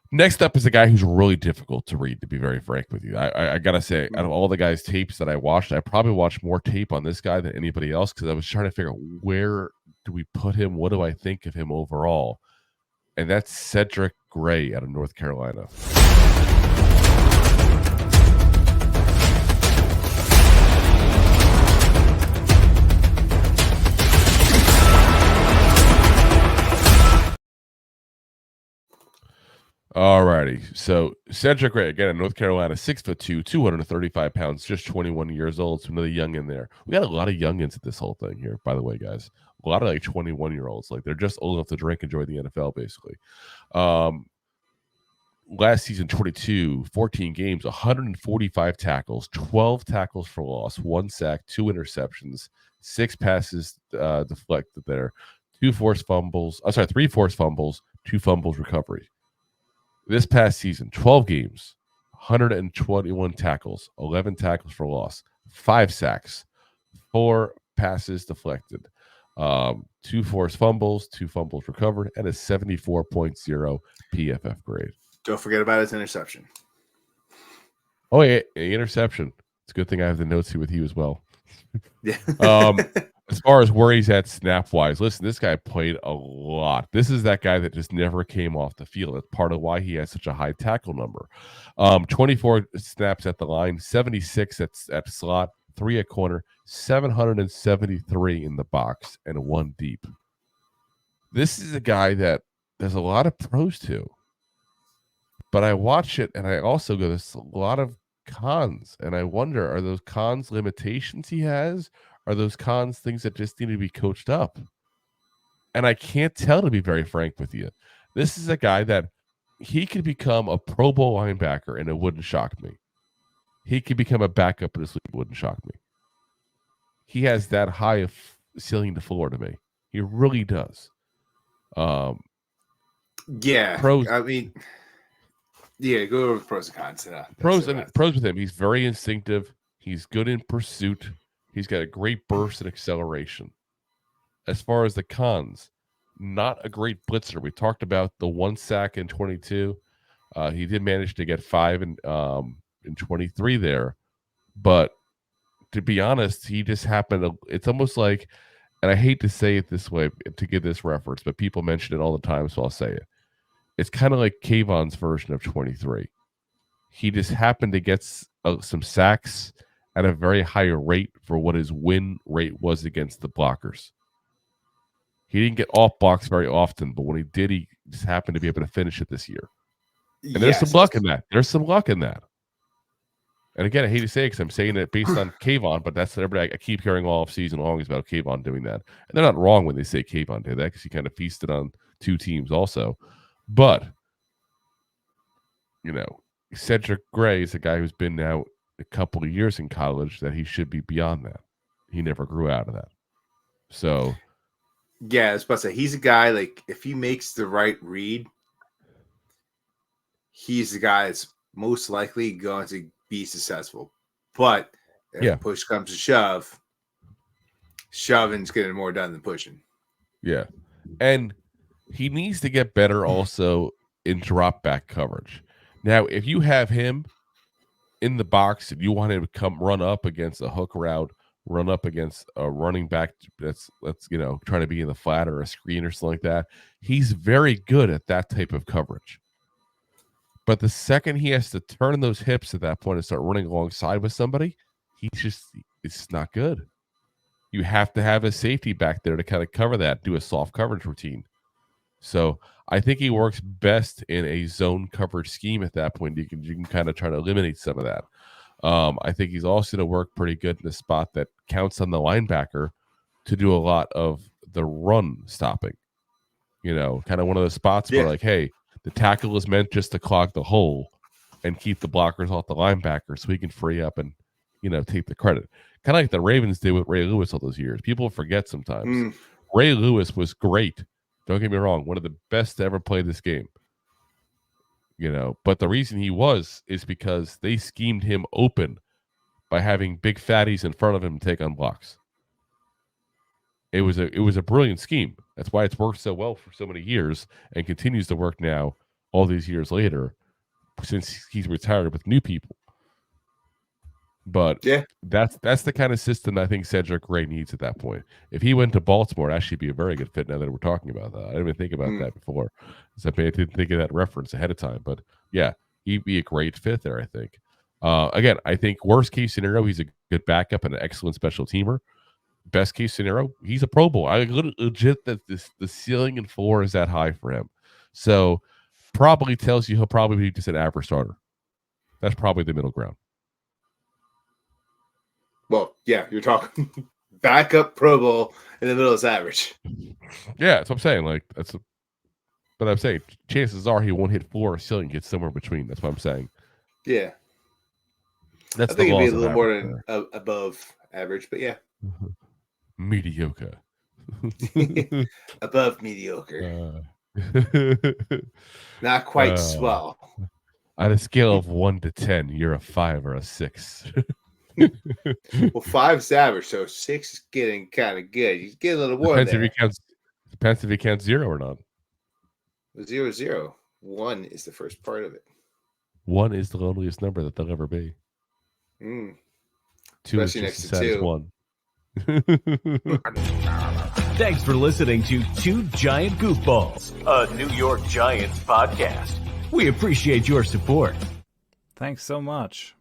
Next up is a guy who's really difficult to read, to be very frank with you. I gotta say, out of all the guys' tapes that I watched, I probably watched more tape on this guy than anybody else because I was trying to figure out where do we put him? What do I think of him overall? And that's Cedric Gray out of North Carolina. Alrighty. So Cedric Gray, again, in North Carolina, 6'2", 235 pounds, just 21 years old. So another young in there. We got a lot of youngins at this whole thing here, by the way, guys. A lot of like 21-year-olds. Like they're just old enough to drink and enjoy the NFL, basically. Last season, 14 games, 145 tackles, 12 tackles for loss, 1 sack, 2 interceptions, 6 passes deflected there, 3 forced fumbles, 2 fumbles recovery. This past season, 12 games, 121 tackles, 11 tackles for loss, 5 sacks, 4 passes deflected, 2 forced fumbles, 2 fumbles recovered, and a 74.0 PFF grade. Don't forget about his interception. Oh, yeah, interception. It's a good thing I have the notes here with you as well. Yeah. As far as where he's at snap-wise, listen, this guy played a lot. This is that guy that just never came off the field. That's part of why he has such a high tackle number. 24 snaps at the line, 76 at slot, 3 at corner, 773 in the box, and 1 deep. This is a guy that there's a lot of pros to. But I watch it, and I also go, there's a lot of cons. And I wonder, are those cons limitations he has? Are those cons things that just need to be coached up? And I can't tell, to be very frank with you. This is a guy that he could become a Pro Bowl linebacker, and it wouldn't shock me. He could become a backup in this league, it wouldn't shock me. He has that high of ceiling to floor to me. He really does. Yeah. Pros, I mean, yeah, go over the pros and cons. Pros with him. He's very instinctive. He's good in pursuit. He's got a great burst and acceleration. As far as the cons, not a great blitzer. We talked about the 1 sack in 22. He did manage to get 5 in 23 there. But to be honest, he just happened to, it's almost like, and I hate to say it this way to give this reference, but people mention it all the time, so I'll say it. It's kind of like Kayvon's version of 23. He just happened to get some sacks at a very high rate for what his win rate was against the blockers. He didn't get off blocks very often, but when he did, he just happened to be able to finish it this year. And there's some luck in that. There's some luck in that. And again, I hate to say it because I'm saying it based on Kayvon, but that's everybody I keep hearing all season long is about Kayvon doing that. And they're not wrong when they say Kayvon did that because he kind of feasted on 2 teams also. But, you know, Cedric Gray is a guy who's been now a couple of years in college that he should be beyond that. He never grew out of that. So, yeah, I was about to say, he's a guy, like, if he makes the right read, he's the guy that's most likely going to be successful. But if push comes to shove, shoving's getting more done than pushing. Yeah. And he needs to get better also in drop back coverage. Now, if you have him in the box and you want him to come run up against a hook route, run up against a running back that's trying to be in the flat or a screen or something like that, he's very good at that type of coverage. But the second he has to turn those hips at that point and start running alongside with somebody, it's not good. You have to have a safety back there to kind of cover that, do a soft coverage routine. So I think he works best in a zone coverage scheme at that point. You can kind of try to eliminate some of that. I think he's also going to work pretty good in a spot that counts on the linebacker to do a lot of the run stopping. You know, kind of one of those spots where, like, hey, the tackle is meant just to clog the hole and keep the blockers off the linebacker so he can free up and, take the credit. Kind of like the Ravens did with Ray Lewis all those years. People forget sometimes. Ray Lewis was great. Don't get me wrong. One of the best to ever play this game. But the reason he is because they schemed him open by having big fatties in front of him take on blocks. It was a brilliant scheme. That's why it's worked so well for so many years and continues to work now all these years later, since he's retired with new people. But that's the kind of system I think Cedric Gray needs at that point. If he went to Baltimore, it'd actually be a very good fit now that we're talking about that. I didn't even think about that before. I didn't think of that reference ahead of time. But yeah, he'd be a great fit there, I think. Again, I think worst case scenario, he's a good backup and an excellent special teamer. Best case scenario, he's a Pro Bowl. I legit that the ceiling and floor is that high for him. So probably tells you he'll probably be just an average starter. That's probably the middle ground. Well, yeah, you're talking backup Pro Bowl in the middle is average. Yeah, that's what I'm saying. Like but I'm saying chances are he won't hit floor or ceiling, gets somewhere between. That's what I'm saying. Yeah, that's I think it'd be a little more than above average, but yeah, mediocre. Above mediocre. Not quite swell. On a scale of 1 to 10, you're a 5 or a 6. Well, 5's average, so 6 is getting kind of good. He's getting a little more depends there. Depends if he counts 0 or not. 0. 1 is the first part of it. 1 is the loneliest number that there'll ever be. 2 Especially is just next to 1. Thanks for listening to Two Giant Goofballs, a New York Giants podcast. We appreciate your support. Thanks so much.